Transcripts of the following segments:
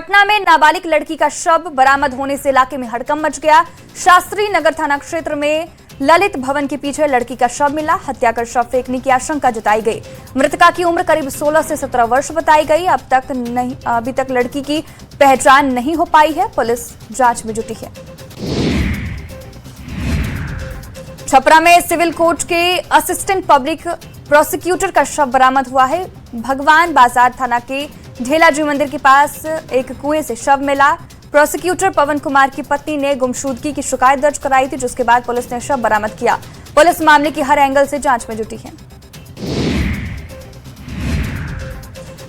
पटना में नाबालिग लड़की का शव बरामद होने से इलाके में हड़कंप मच गया। शास्त्री नगर थाना क्षेत्र में ललित भवन के पीछे लड़की का शव मिला। हत्या कर शव फेंकने की आशंका जताई गई। मृतका की उम्र करीब 16 से 17 वर्ष बताई गई। अभी तक लड़की की पहचान नहीं हो पाई है। पुलिस जांच में जुटी है। छपरा में सिविल कोर्ट के असिस्टेंट पब्लिक प्रोसिक्यूटर का शव बरामद हुआ है। भगवान बाजार थाना के ढेलाजी मंदिर के पास एक कुएं से शव मिला। प्रोसिक्यूटर पवन कुमार की पत्नी ने गुमशुदगी की शिकायत दर्ज कराई थी, जिसके बाद पुलिस ने शव बरामद किया। पुलिस मामले की हर एंगल से जांच में जुटी है।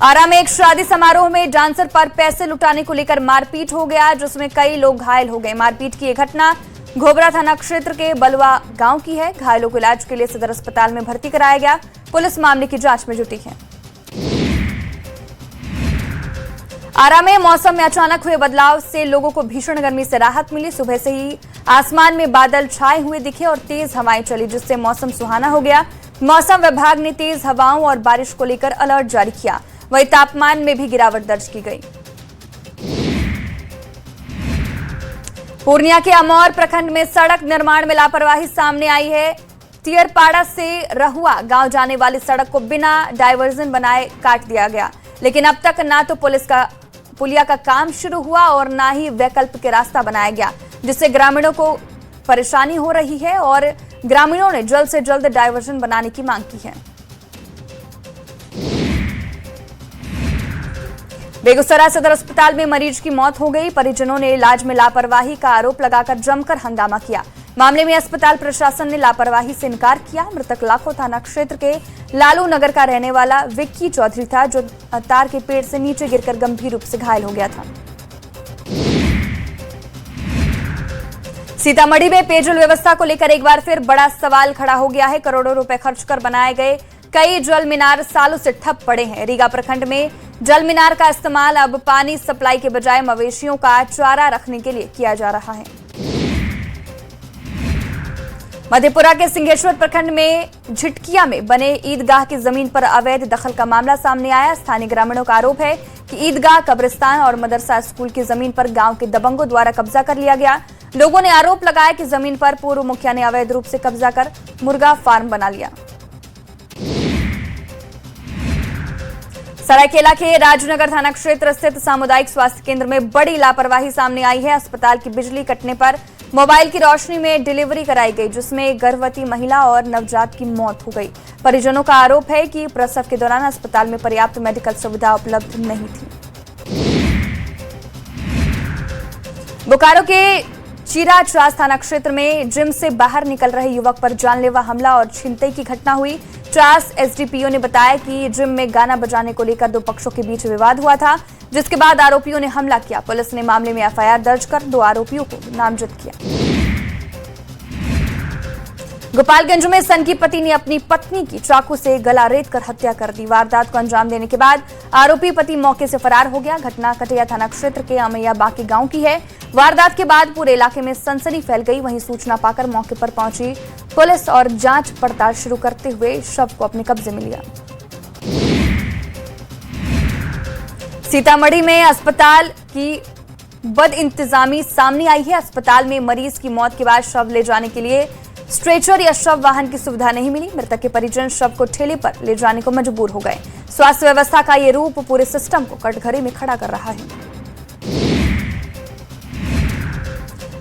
आरा में एक शादी समारोह में डांसर पर पैसे लुटाने को लेकर मारपीट हो गया, जिसमें कई लोग घायल हो गए। मारपीट की यह घटना घोबरा थाना क्षेत्र के बलवा गांव की है। घायलों को इलाज के लिए सदर अस्पताल में भर्ती कराया गया। पुलिस मामले की जांच में जुटी है। आरा में मौसम में अचानक हुए बदलाव से लोगों को भीषण गर्मी से राहत मिली। सुबह से ही आसमान में बादल छाए हुए दिखे और तेज हवाएं चली, जिससे मौसम सुहाना हो गया। मौसम विभाग ने तेज हवाओं और बारिश को लेकर अलर्ट जारी किया। वहीं तापमान में भी गिरावट दर्ज की गई। पूर्णिया के अमौर प्रखंड में सड़क निर्माण में लापरवाही सामने आई है। तियरपाड़ा से रहुआ गांव जाने वाली सड़क को बिना डायवर्जन बनाए काट दिया गया, लेकिन अब तक ना तो पुलिया का काम शुरू हुआ और ना ही वैकल्प के रास्ता बनाया गया, जिससे ग्रामीणों को परेशानी हो रही है और ग्रामीणों ने जल्द से जल्द डायवर्जन बनाने की मांग की है। बेगूसराय सदर अस्पताल में मरीज की मौत हो गई। परिजनों ने इलाज में लापरवाही का आरोप लगाकर जमकर हंगामा किया। मामले में अस्पताल प्रशासन ने लापरवाही से इनकार किया। मृतक लाखों थाना क्षेत्र के लालू नगर का रहने वाला विक्की चौधरी था, जो तार के पेड़ से नीचे गिरकर गंभीर रूप से घायल हो गया था। सीतामढ़ी में पेयजल व्यवस्था को लेकर एक बार फिर बड़ा सवाल खड़ा हो गया है। करोड़ों रुपए खर्च कर बनाए गए कई जल मीनार सालों से ठप पड़े हैं। रीगा प्रखंड में जल मीनार का इस्तेमाल अब पानी सप्लाई के बजाय मवेशियों का चारा रखने के लिए किया जा रहा है। मधेपुरा के सिंहेश्वर प्रखंड में झिटकिया में बने ईदगाह की जमीन पर अवैध दखल का मामला सामने आया। स्थानीय ग्रामीणों का आरोप है कि ईदगाह, कब्रिस्तान और मदरसा स्कूल की जमीन पर गांव के दबंगों द्वारा कब्जा कर लिया गया। लोगों ने आरोप लगाया कि जमीन पर पूर्व मुखिया ने अवैध रूप से कब्जा कर मुर्गा फार्म बना लिया। सरायकेला के राजनगर थाना क्षेत्र स्थित सामुदायिक स्वास्थ्य केंद्र में बड़ी लापरवाही सामने आई है। अस्पताल की बिजली कटने पर मोबाइल की रोशनी में डिलीवरी कराई गई, जिसमें एक गर्भवती महिला और नवजात की मौत हो गई। परिजनों का आरोप है कि प्रसव के दौरान अस्पताल में पर्याप्त मेडिकल सुविधा उपलब्ध नहीं थी। बोकारो के चीराचास थाना क्षेत्र में जिम से बाहर निकल रहे युवक पर जानलेवा हमला और छिनतई की घटना हुई। चास एसडीपीओ ने बताया कि जिम में गाना बजाने को लेकर दो पक्षों के बीच विवाद हुआ था, जिसके बाद आरोपियों ने हमला किया। पुलिस ने मामले में एफआईआर दर्ज कर 2 आरोपियों को नामजद किया। गोपालगंज में सन की पति ने अपनी पत्नी की चाकू से गला रेत कर हत्या कर दी। वारदात को अंजाम देने के बाद आरोपी पति मौके से फरार हो गया। घटना कटिया थाना क्षेत्र के अमैया बाकी गांव की है। वारदात के बाद पूरे इलाके में सनसनी फैल गई। वहीं सूचना पाकर मौके पर पहुंची पुलिस और जांच पड़ताल शुरू करते हुए शव को अपने कब्जे में लिया। सीतामढ़ी में अस्पताल की बदइंतजामी सामने आई है। अस्पताल में मरीज की मौत के बाद शव ले जाने के लिए स्ट्रेचर या शव वाहन की सुविधा नहीं मिली। मृतक के परिजन शव को ठेले पर ले जाने को मजबूर हो गए। स्वास्थ्य व्यवस्था का ये रूप पूरे सिस्टम को कटघरे में खड़ा कर रहा है।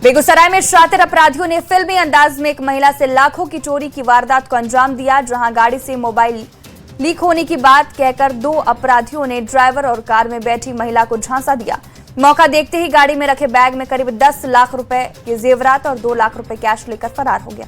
बेगूसराय में शातिर अपराधियों ने फिल्मी अंदाज में एक महिला से लाखों की चोरी की वारदात को अंजाम दिया। जहां गाड़ी से मोबाइल लीक होने की बात कहकर 2 अपराधियों ने ड्राइवर और कार में बैठी महिला को झांसा दिया। मौका देखते ही गाड़ी में रखे बैग में करीब 10 लाख रुपए के जेवरात और 2 लाख रुपए कैश लेकर फरार हो गया।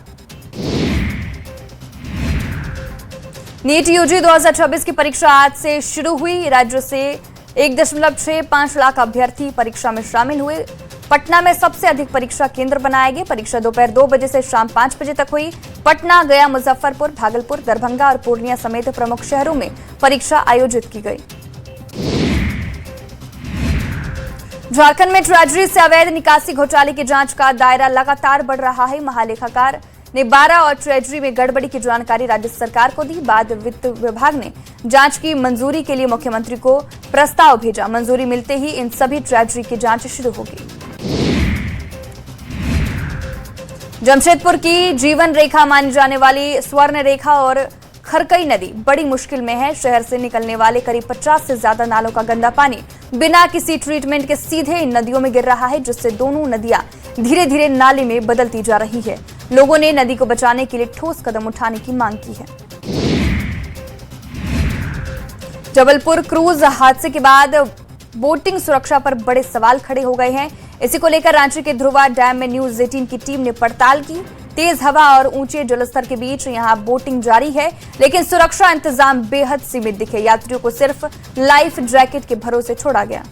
नीट यूजी 2026 की परीक्षा आज से शुरू हुई। राज्य से 1.65 लाख अभ्यर्थी परीक्षा में शामिल हुए। पटना में सबसे अधिक परीक्षा केंद्र बनाए गए। परीक्षा दोपहर 2 बजे से शाम 5 बजे तक हुई। पटना, गया, मुजफ्फरपुर, भागलपुर, दरभंगा और पूर्णिया समेत प्रमुख शहरों में परीक्षा आयोजित की गई। झारखंड में ट्रेजरी से अवैध निकासी घोटाले की जांच का दायरा लगातार बढ़ रहा है। महालेखाकार ने 12 और ट्रेजरी में गड़बड़ी की जानकारी राज्य सरकार को दी। बाद वित्त विभाग ने जांच की मंजूरी के लिए मुख्यमंत्री को प्रस्ताव भेजा। मंजूरी मिलते ही इन सभी ट्रेजरी की जांच शुरू होगी। जमशेदपुर की जीवन रेखा मानी जाने वाली स्वर्ण रेखा और खरकई नदी बड़ी मुश्किल में है। शहर से निकलने वाले करीब 50 से ज्यादा नालों का गंदा पानी बिना किसी ट्रीटमेंट के सीधे इन नदियों में गिर रहा है, जिससे दोनों नदियां धीरे धीरे नाले में बदलती जा रही है। लोगों ने नदी को बचाने के लिए ठोस कदम उठाने की मांग की है। जबलपुर क्रूज हादसे के बाद बोटिंग सुरक्षा पर बड़े सवाल खड़े हो गए हैं। इसी को लेकर रांची के ध्रुवा डैम में न्यूज 18 की टीम ने पड़ताल की। तेज हवा और ऊंचे जलस्तर के बीच यहां बोटिंग जारी है, लेकिन सुरक्षा इंतजाम बेहद सीमित दिखे। यात्रियों को सिर्फ लाइफ जैकेट के भरोसे छोड़ा गया।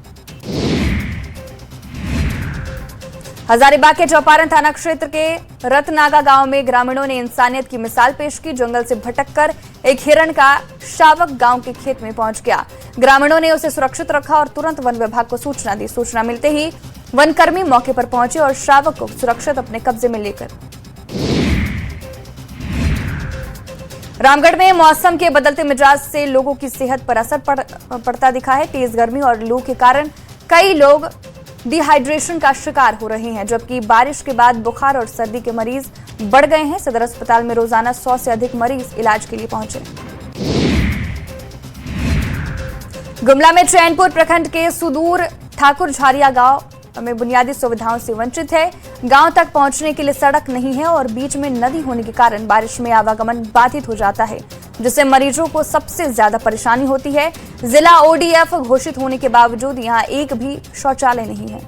हजारीबाग के चौपारण थाना क्षेत्र के रतनागा गांव में ग्रामीणों ने इंसानियत की मिसाल पेश की। जंगल से भटककर एक हिरण का शावक गांव के खेत में पहुंच गया। ग्रामीणों ने उसे सुरक्षित रखा और तुरंत वन विभाग को सूचना दी। सूचना मिलते ही वनकर्मी मौके पर पहुंचे और शावक को सुरक्षित अपने कब्जे में लेकर। रामगढ़ में मौसम के बदलते मिजाज से लोगों की सेहत पर असर पड़ता दिखा है। तेज गर्मी और लू के कारण कई लोग डिहाइड्रेशन का शिकार हो रहे हैं, जबकि बारिश के बाद बुखार और सर्दी के मरीज बढ़ गए हैं। सदर अस्पताल में रोजाना 100 से अधिक मरीज इलाज के लिए पहुंचे। गुमला में चैनपुर प्रखंड के सुदूर ठाकुर झारिया गांव में बुनियादी सुविधाओं से वंचित है। गांव तक पहुंचने के लिए सड़क नहीं है और बीच में नदी होने के कारण बारिश में आवागमन बाधित हो जाता है, जिससे मरीजों को सबसे ज्यादा परेशानी होती है। जिला ओडीएफ घोषित होने के बावजूद यहां एक भी शौचालय नहीं है।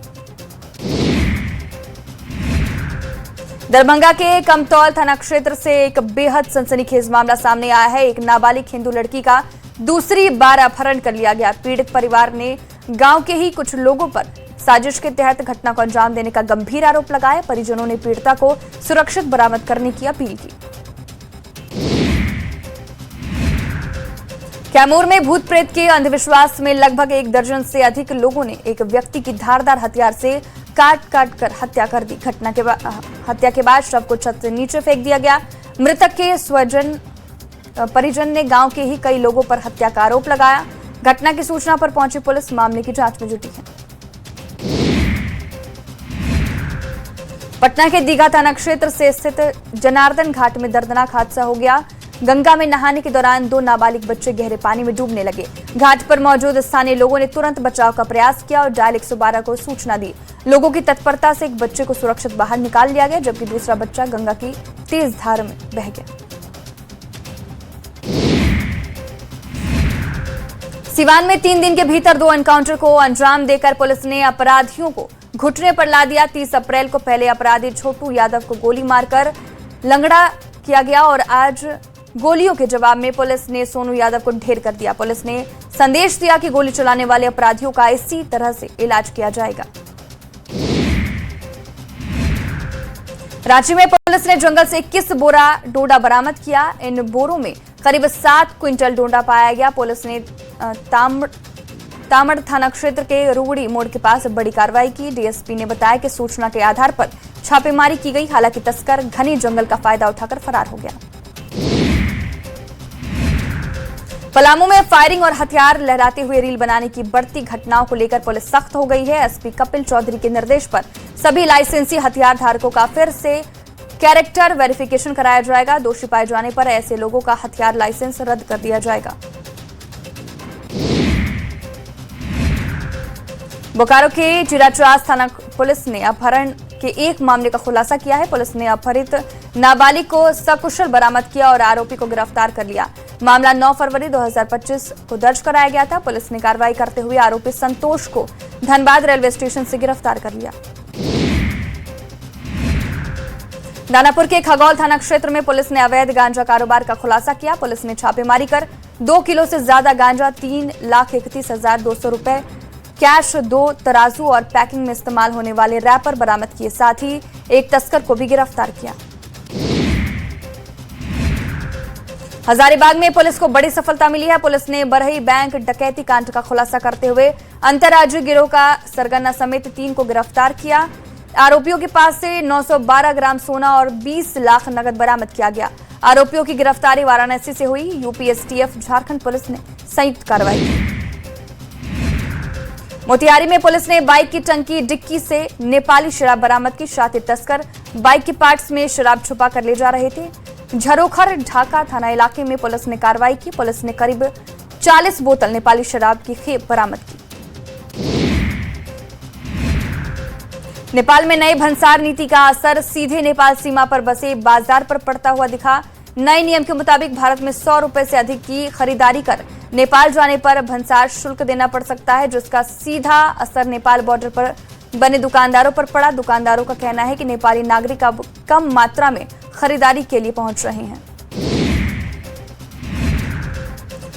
दरभंगा के कमतौल थाना क्षेत्र से एक बेहद सनसनीखेज मामला सामने आया है। एक नाबालिग हिंदू लड़की का दूसरी बार अपहरण कर लिया गया। पीड़ित परिवार ने गांव के ही कुछ लोगों पर साजिश के तहत घटना को अंजाम देने का गंभीर आरोप लगाया। परिजनों ने पीड़िता को सुरक्षित बरामद करने की अपील की। कैमूर में भूत प्रेत के अंधविश्वास में लगभग 1 दर्जन से अधिक लोगों ने एक व्यक्ति की धारदार हथियार से काट कर हत्या कर दी। हत्या के बाद शव को छत से नीचे फेंक दिया गया। मृतक के परिजन ने गांव के ही कई लोगों पर हत्या का आरोप लगाया। घटना की सूचना पर पहुंची पुलिस मामले की जांच में जुटी है। पटना के दीघा थाना क्षेत्र से स्थित जनार्दन घाट में दर्दनाक हादसा हो गया। गंगा में नहाने के दौरान 2 नाबालिग बच्चे गहरे पानी में डूबने लगे। घाट पर मौजूद स्थानीय लोगों ने तुरंत बचाव का प्रयास किया और डायल 112 को सूचना दी। लोगों की तत्परता से एक बच्चे को सुरक्षित बाहर निकाल लिया गया, जबकि दूसरा बच्चा गंगा की तेज धार में बह गया। सिवान में 3 दिन के भीतर 2 एनकाउंटर को अंजाम देकर पुलिस ने अपराधियों को घुटने पर ला दिया। 30 अप्रैल को पहले अपराधी छोटू यादव को गोली मारकर लंगड़ा किया गया और आज गोलियों के जवाब में पुलिस ने सोनू यादव को ढेर कर दिया। पुलिस ने संदेश दिया कि गोली चलाने वाले अपराधियों का इसी तरह से इलाज किया जाएगा। रांची में पुलिस ने जंगल से 21 बोरा डोडा बरामद किया। इन बोरों में करीब 7 क्विंटल डोडा पाया गया। पुलिस ने तामड़ थाना क्षेत्र के रुगड़ी मोड़ के पास बड़ी कार्रवाई की। डीएसपी ने बताया कि सूचना के आधार पर छापेमारी की गई। हालांकि तस्कर घने जंगल का फायदा उठाकर फरार हो गया। पलामू में फायरिंग और हथियार लहराते हुए रील बनाने की बढ़ती घटनाओं को लेकर पुलिस सख्त हो गई है। एसपी कपिल चौधरी के निर्देश पर सभी लाइसेंसी हथियार धारकों का फिर से कैरेक्टर वेरिफिकेशन कराया जाएगा। दोषी पाए जाने पर ऐसे लोगों का हथियार लाइसेंस रद्द कर दिया जाएगा। बोकारो के चिराचास थाना पुलिस ने अपहरण के एक मामले का खुलासा किया है। पुलिस ने अपहरित नाबालिग को सकुशल बरामद किया और आरोपी को गिरफ्तार कर लिया। मामला 9 फरवरी 2025 को दर्ज कराया गया था। पुलिस ने कार्रवाई करते हुए आरोपी संतोष को धनबाद रेलवे स्टेशन से गिरफ्तार कर लिया। दानापुर के खगौल थाना क्षेत्र में पुलिस ने अवैध गांजा कारोबार का खुलासा किया। पुलिस ने छापेमारी कर 2 किलो से ज्यादा गांजा, 3,31,200 रुपए कैश, 2 तराजू और पैकिंग में इस्तेमाल होने वाले रैपर बरामद किए। साथ ही एक तस्कर को भी गिरफ्तार किया। हजारीबाग में पुलिस को बड़ी सफलता मिली है। पुलिस ने बरही बैंक डकैती कांड का खुलासा करते हुए अंतर्राज्यीय गिरोह का सरगना समेत 3 को गिरफ्तार किया। आरोपियों के पास से 912 ग्राम सोना और 20 लाख नकद बरामद किया गया। आरोपियों की गिरफ्तारी वाराणसी से हुई। यूपी एसटीएफ झारखंड पुलिस ने संयुक्त कार्रवाई की। मोतिहारी में पुलिस ने बाइक की टंकी डिक्की से नेपाली शराब बरामद की। शातिर तस्कर बाइक के पार्ट्स में शराब छुपा कर ले जा रहे थे। झरोखर ढाका थाना इलाके में पुलिस ने कार्रवाई की। पुलिस ने करीब 40 बोतल नेपाली शराब की खेप बरामद की। नेपाल में नए भंसार नीति का असर सीधे नेपाल सीमा पर बसे बाजार पर पड़ता हुआ दिखा। नए नियम के मुताबिक भारत में 100 रुपए से अधिक की खरीदारी कर नेपाल जाने पर भंसार शुल्क देना पड़ सकता है, जिसका सीधा असर नेपाल बॉर्डर पर बने दुकानदारों पर पड़ा। दुकानदारों का कहना है कि नेपाली नागरिक अब कम मात्रा में खरीदारी के लिए पहुंच रहे हैं।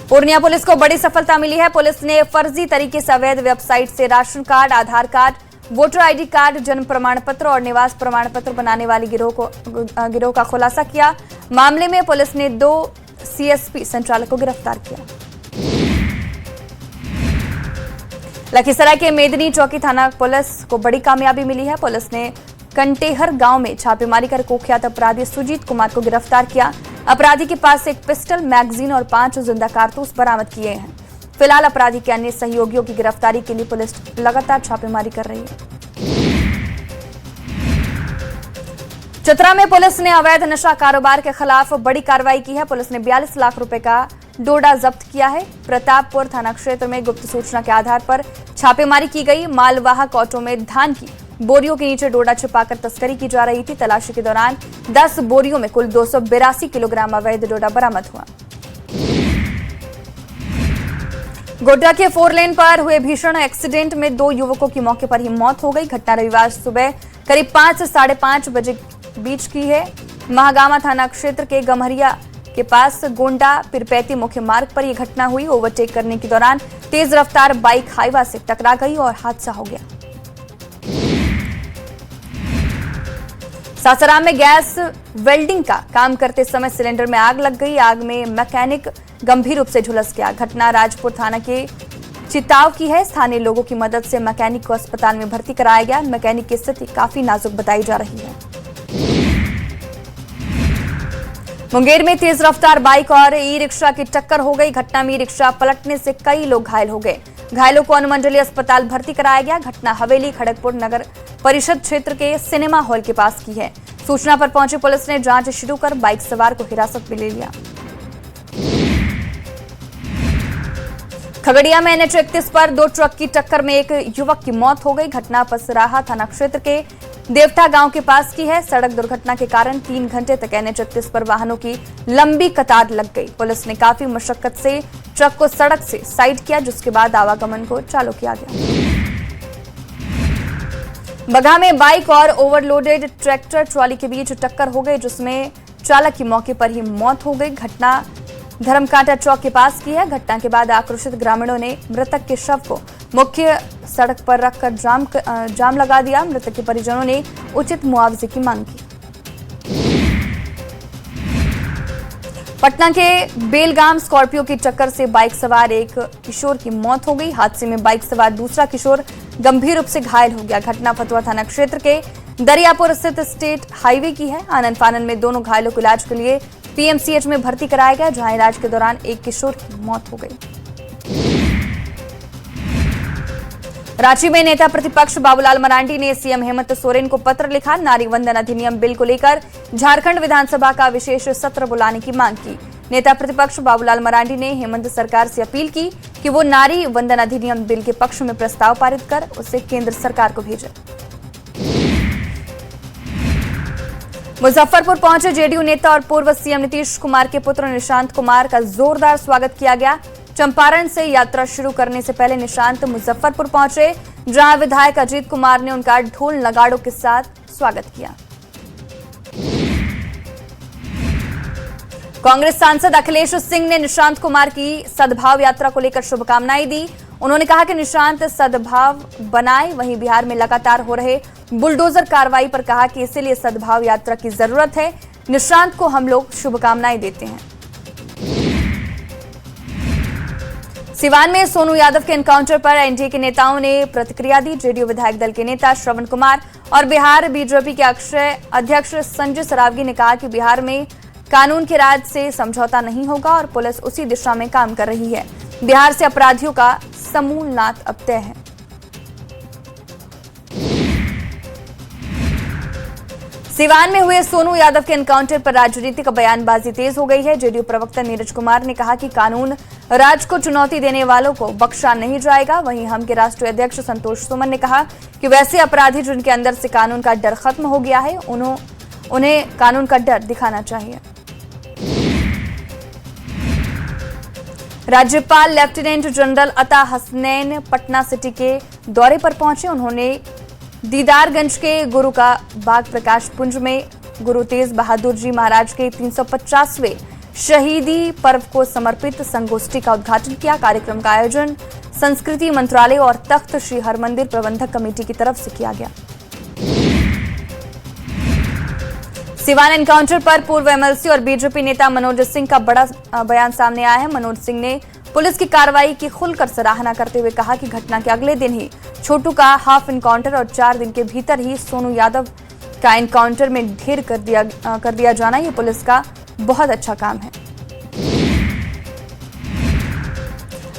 पूर्णिया पुलिस को बड़ी सफलता मिली है। पुलिस ने फर्जी तरीके से अवैध वेबसाइट से राशन कार्ड, आधार कार्ड, वोटर आईडी कार्ड, जन्म प्रमाण पत्र और निवास प्रमाण पत्र बनाने वाली गिरोह का खुलासा किया। मामले में पुलिस ने 2 सीएसपी संचालक को गिरफ्तार किया। लखीसराय के मेदनी चौकी थाना पुलिस को बड़ी कामयाबी मिली है। पुलिस ने कंटेहर गांव में छापेमारी कर कुख्यात अपराधी सुजीत कुमार को गिरफ्तार किया। अपराधी के पास से एक पिस्टल, मैगजीन और 5 जिंदा कारतूस बरामद किए हैं। फिलहाल अपराधी के अन्य सहयोगियों की गिरफ्तारी के लिए पुलिस लगातार छापेमारी कर रही है। चतरा में पुलिस ने अवैध नशा कारोबार के खिलाफ बड़ी कार्रवाई की है। पुलिस ने 42 लाख रुपए का डोडा जब्त किया है। प्रतापपुर थाना क्षेत्र में गुप्त सूचना के आधार पर छापेमारी की गई। मालवाहक ऑटो में धान की बोरियों के नीचे डोडा छिपाकर तस्करी की जा रही थी। तलाशी के दौरान 10 बोरियों में कुल 282 किलोग्राम अवैध डोडा बरामद हुआ। गोड्डा के 4 लेन पर हुए भीषण एक्सीडेंट में 2 युवकों की मौके पर ही मौत हो गई। घटना रविवार सुबह करीब 5 से 5:30 बजे बीच की है। महागामा थाना क्षेत्र के गम्हरिया के पास गोंडा पिरपैती मुख्य मार्ग पर यह घटना हुई। ओवरटेक करने के दौरान तेज रफ्तार बाइक हाईवा से टकरा गई और हादसा हो गया। सासाराम में गैस वेल्डिंग का काम करते समय सिलेंडर में आग लग गई। आग में मैकेनिक गंभीर रूप से झुलस गया। घटना राजपुर थाना के चिताव की है। स्थानीय लोगों की मदद से मैकेनिक को अस्पताल में भर्ती कराया गया। मैकेनिक की स्थिति काफी नाजुक बताई जा रही है। मुंगेर में तेज रफ्तार बाइक और ई रिक्शा की टक्कर हो गई। घटना में ई रिक्शा पलटने से कई लोग घायल हो गए। घायलों को अनुमंडलीय अस्पताल भर्ती कराया गया। घटना हवेली खड़गपुर नगर परिषद क्षेत्र के सिनेमा हॉल के पास की है। सूचना पर पहुंची पुलिस ने जांच शुरू कर बाइक सवार को हिरासत में ले लिया। खगड़िया में NH-31 पर 2 ट्रक की टक्कर में एक युवक की मौत हो गई। घटना पसराहा थाना क्षेत्र के देवता गांव के पास की है। सड़क दुर्घटना के कारण 3 घंटे तक NH-31 पर वाहनों की लंबी कतार लग गई। पुलिस ने काफी मशक्कत से ट्रक को सड़क से साइड किया, जिसके बाद आवागमन को चालू किया गया। बगहा में बाइक और ओवरलोडेड ट्रैक्टर ट्रॉली के बीच टक्कर हो गई, जिसमें चालक की मौके पर ही मौत हो गई। घटना धर्मकांटा चौक के पास की है। घटना के बाद आक्रोशित ग्रामीणों ने मृतक के शव को मुख्य सड़क पर रखकर जाम लगा दिया। मृतक के परिजनों ने उचित मुआवजे की मांग की। पटना के बेलगाम स्कॉर्पियो की टक्कर से बाइक सवार एक किशोर की मौत हो गई। हादसे में बाइक सवार दूसरा किशोर गंभीर रूप से घायल हो गया। घटना फतुहा थाना क्षेत्र के दरियापुर स्थित स्टेट हाईवे की है। आनंद फानन में दोनों घायलों को इलाज के लिए PMCH में भर्ती कराया गया, जहां इलाज के दौरान एक किशोर की मौत हो गई। रांची में नेता प्रतिपक्ष बाबूलाल मरांडी ने सीएम हेमंत सोरेन को पत्र लिखा। नारी वंदन अधिनियम बिल को लेकर झारखंड विधानसभा का विशेष सत्र बुलाने की मांग की। नेता प्रतिपक्ष बाबूलाल मरांडी ने हेमंत सरकार से अपील की कि वो नारी वंदन अधिनियम बिल के पक्ष में प्रस्ताव पारित कर उसे केंद्र सरकार को भेजे। मुजफ्फरपुर पहुंचे जेडीयू नेता और पूर्व सीएम नीतीश कुमार के पुत्र निशांत कुमार का जोरदार स्वागत किया गया। चंपारण से यात्रा शुरू करने से पहले निशांत मुजफ्फरपुर पहुंचे, जहां विधायक अजीत कुमार ने उनका ढोल नगाड़ों के साथ स्वागत किया। कांग्रेस सांसद अखिलेश सिंह ने निशांत कुमार की सद्भाव यात्रा को लेकर शुभकामनाएं दी। उन्होंने कहा कि निशांत सद्भाव बनाए। वहीं बिहार में लगातार हो रहे बुलडोजर कार्रवाई पर कहा कि इसीलिए सद्भाव यात्रा की जरूरत है। निशांत को हम लोग शुभकामनाएं देते हैं। सिवान में सोनू यादव के एनकाउंटर पर एनडीए के नेताओं ने प्रतिक्रिया दी। जेडीयू विधायक दल के नेता श्रवण कुमार और बिहार बीजेपी के अक्षय अध्यक्ष संजय सरावगी ने कहा कि बिहार में कानून के राज से समझौता नहीं होगा और पुलिस उसी दिशा में काम कर रही है। बिहार से अपराधियों का समूल नाश अब तय है। सिवान में हुए सोनू यादव के एनकाउंटर पर राजनीतिक बयानबाजी तेज हो गई है। जेडीयू प्रवक्ता नीरज कुमार ने कहा कि कानून राज को चुनौती देने वालों को बख्शा नहीं जाएगा। वहीं हम के राष्ट्रीय अध्यक्ष संतोष सुमन ने कहा कि वैसे अपराधी जिनके अंदर से कानून का डर खत्म हो गया है उन्हें कानून का डर दिखाना चाहिए। राज्यपाल लेफ्टिनेंट जनरल अता हसनैन पटना सिटी के दौरे पर पहुंचे। उन्होंने दीदारगंज के गुरु का बाग प्रकाश पुंज में गुरु तेज बहादुर जी महाराज के 350वें शहीदी पर्व को समर्पित संगोष्ठी का उद्घाटन किया। कार्यक्रम का आयोजन संस्कृति मंत्रालय और तख्त श्री हरमंदिर प्रबंधक कमेटी की तरफ से किया गया। सिवान एनकाउंटर पर पूर्व एमएलसी और बीजेपी नेता मनोज सिंह का बड़ा बयान सामने आया है। मनोज सिंह ने पुलिस की कार्रवाई की खुलकर सराहना करते हुए कहा कि घटना के अगले दिन ही छोटू का हाफ एनकाउंटर और 4 दिन के भीतर ही सोनू यादव का एनकाउंटर में ढेर कर दिया जाना ये पुलिस का बहुत अच्छा काम है।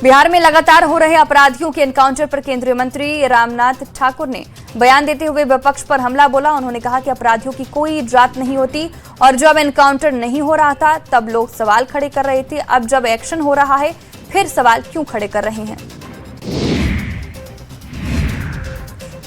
बिहार में लगातार हो रहे अपराधियों के एनकाउंटर पर केंद्रीय मंत्री रामनाथ ठाकुर ने बयान देते हुए विपक्ष पर हमला बोला। उन्होंने कहा कि अपराधियों की कोई जात नहीं होती और जब एनकाउंटर नहीं हो रहा था तब लोग सवाल खड़े कर रहे थे। अब जब एक्शन हो रहा है फिर सवाल क्यों खड़े कर रहे हैं।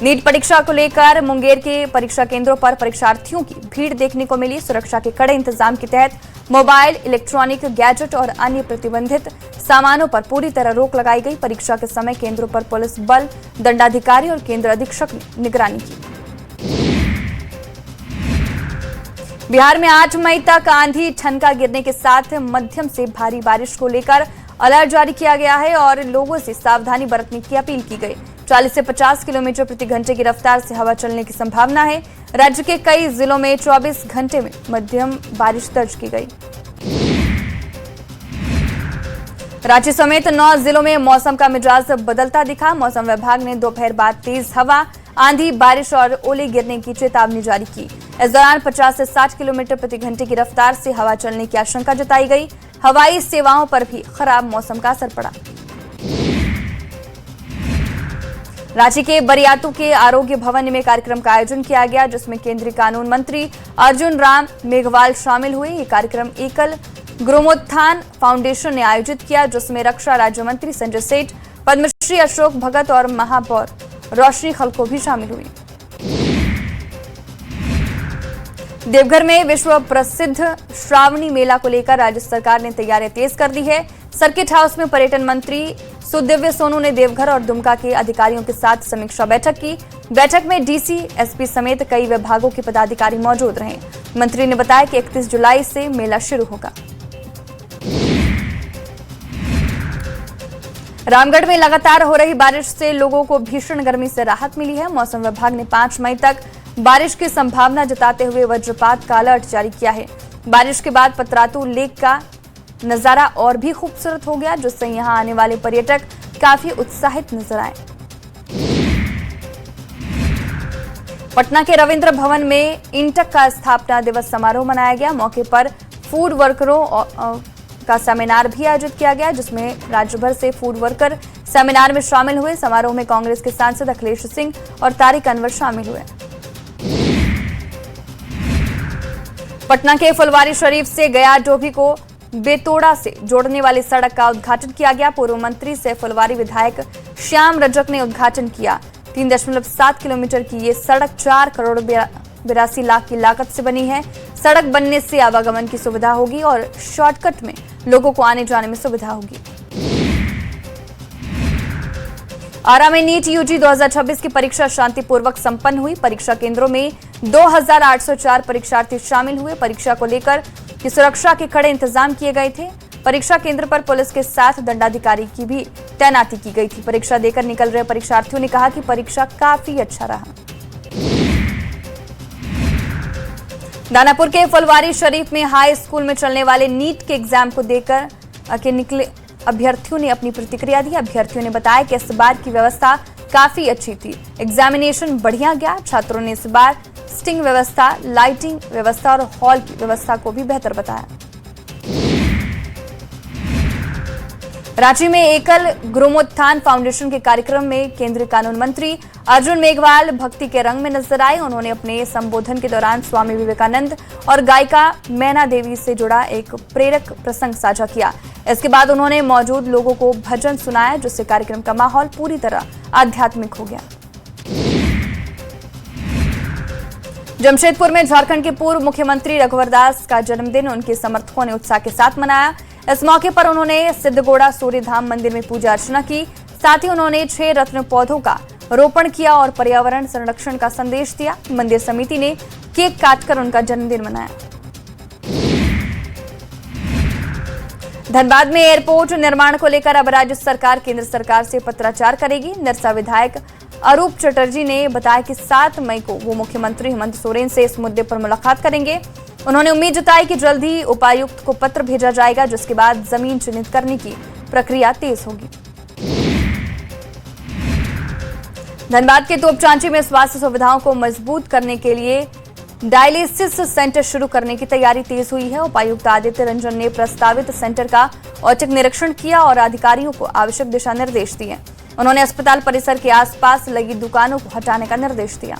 नीट परीक्षा को लेकर मुंगेर के परीक्षा केंद्रों पर परीक्षार्थियों की भीड़ देखने को मिली। सुरक्षा के कड़े इंतजाम के तहत मोबाइल, इलेक्ट्रॉनिक गैजेट और अन्य प्रतिबंधित सामानों पर पूरी तरह रोक लगाई गई। परीक्षा के समय केंद्रों पर पुलिस बल, दंडाधिकारी और केंद्र अधीक्षक ने निगरानी की। बिहार में 8 मई तक आंधी ठनका गिरने के साथ मध्यम से भारी बारिश को लेकर अलर्ट जारी किया गया है और लोगों से सावधानी बरतने की अपील की गई। 40 से 50 किलोमीटर प्रति घंटे की रफ्तार से हवा चलने की संभावना है। राज्य के कई जिलों में 24 घंटे में मध्यम बारिश दर्ज की गई। राज्य समेत 9 जिलों में मौसम का मिजाज बदलता दिखा। मौसम विभाग ने दोपहर बाद तेज हवा, आंधी, बारिश और ओले गिरने की चेतावनी जारी की। इस दौरान 50 से 60 किलोमीटर प्रति घंटे की रफ्तार से हवा चलने की आशंका जताई गई। हवाई सेवाओं पर भी खराब मौसम का असर पड़ा। रांची के बरियातू के आरोग्य भवन में कार्यक्रम का आयोजन किया गया जिसमें केंद्रीय कानून मंत्री अर्जुन राम मेघवाल शामिल हुए। ये कार्यक्रम एकल ग्रोमोत्थान फाउंडेशन ने आयोजित किया जिसमें रक्षा राज्य मंत्री संजय सेठ, पद्मश्री अशोक भगत और महापौर रोशनी खलको भी शामिल हुई। देवघर में विश्व प्रसिद्ध श्रावणी मेला को लेकर राज्य सरकार ने तैयारियां तेज कर दी है। सर्किट हाउस में पर्यटन मंत्री सुदिव्य सोनू ने देवघर और दुमका के अधिकारियों के साथ समीक्षा बैठक की। बैठक में डीसी, एसपी समेत कई विभागों के पदाधिकारी मौजूद रहे। मंत्री ने बताया कि 31 जुलाई से मेला शुरू होगा। रामगढ़ में लगातार हो रही बारिश से लोगों को भीषण गर्मी से राहत मिली है। मौसम विभाग ने 5 मई तक बारिश की संभावना जताते हुए वज्रपात का अलर्ट जारी किया है। बारिश के बाद पतरातू लेक का नजारा और भी खूबसूरत हो गया जिससे यहां आने वाले पर्यटक काफी उत्साहित नजर आए। पटना के रविंद्र भवन में इंटक का स्थापना दिवस समारोह मनाया गया। मौके पर फूड वर्करों का सेमिनार भी आयोजित किया गया जिसमें राज्य भर से फूड वर्कर सेमिनार में शामिल हुए। समारोह में कांग्रेस के सांसद अखिलेश सिंह और तारिक अनवर शामिल हुए। पटना के फुलवारी शरीफ से गया डोभी को बेतोड़ा से जोड़ने वाली सड़क का उद्घाटन किया गया। पूर्व मंत्री से फुलवारी विधायक श्याम रजक ने उद्घाटन किया। 3.7 किलोमीटर की ये सड़क 4 करोड़ 82 लाख की लागत से बनी है। सड़क बनने से आवागमन की सुविधा होगी और शॉर्टकट में लोगों को आने जाने में सुविधा होगी। आरा में नीट यूजी 2026 की परीक्षा शांतिपूर्वक संपन्न हुई। परीक्षा केंद्रों में 2804 परीक्षार्थी शामिल हुए। परीक्षा को लेकर की सुरक्षा के कड़े इंतजाम किए गए थे। परीक्षा केंद्र पर पुलिस के साथ दंडाधिकारी की भी तैनाती की गई थी। परीक्षा देकर निकल रहे परीक्षार्थियों ने कहा कि परीक्षा काफी अच्छा रहा। दानापुर के फुलवारी शरीफ में हाई स्कूल में चलने वाले नीट के एग्जाम को देकर अभ्यर्थियों ने अपनी प्रतिक्रिया दी। अभ्यर्थियों ने बताया कि इस बार की व्यवस्था काफी अच्छी थी, एग्जामिनेशन बढ़िया गया। छात्रों ने इस बार सिटिंग व्यवस्था, लाइटिंग व्यवस्था और हॉल की व्यवस्था को भी बेहतर बताया। रांची में एकल गृहोत्थान फाउंडेशन के कार्यक्रम में केंद्रीय कानून मंत्री अर्जुन मेघवाल भक्ति के रंग में नजर आए। उन्होंने अपने संबोधन के दौरान स्वामी विवेकानंद और गायिका मैना देवी से जुड़ा एक प्रेरक प्रसंग साझा किया। इसके बाद उन्होंने मौजूद लोगों को भजन सुनाया, जिससे कार्यक्रम का माहौल पूरी तरह आध्यात्मिक हो गया। जमशेदपुर में झारखंड के पूर्व मुख्यमंत्री रघुवर दास का जन्मदिन उनके समर्थकों ने उत्साह के साथ मनाया। इस मौके पर उन्होंने सिद्धगोड़ा सूर्य धाम मंदिर में पूजा अर्चना की। साथ ही उन्होंने 6 रत्न पौधों का रोपण किया और पर्यावरण संरक्षण का संदेश दिया। मंदिर समिति ने केक काटकर उनका जन्मदिन मनाया। धनबाद में एयरपोर्ट निर्माण को लेकर अब राज्य सरकार केंद्र सरकार से पत्राचार करेगी। निरसा विधायक अरूप चटर्जी ने बताया कि 7 मई को वो मुख्यमंत्री हेमंत सोरेन से इस मुद्दे पर मुलाकात करेंगे। उन्होंने उम्मीद जताई कि जल्द ही उपायुक्त को पत्र भेजा जाएगा, जिसके बाद जमीन चिन्हित करने की प्रक्रिया तेज होगी। धनबाद के तोपचांची में स्वास्थ्य सुविधाओं को मजबूत करने के लिए डायलिसिस सेंटर शुरू करने की तैयारी तेज हुई है। उपायुक्त आदित्य रंजन ने प्रस्तावित सेंटर का औचक निरीक्षण किया और अधिकारियों को आवश्यक दिशा निर्देश दिए। उन्होंने अस्पताल परिसर के आसपास लगी दुकानों को हटाने का निर्देश दिया।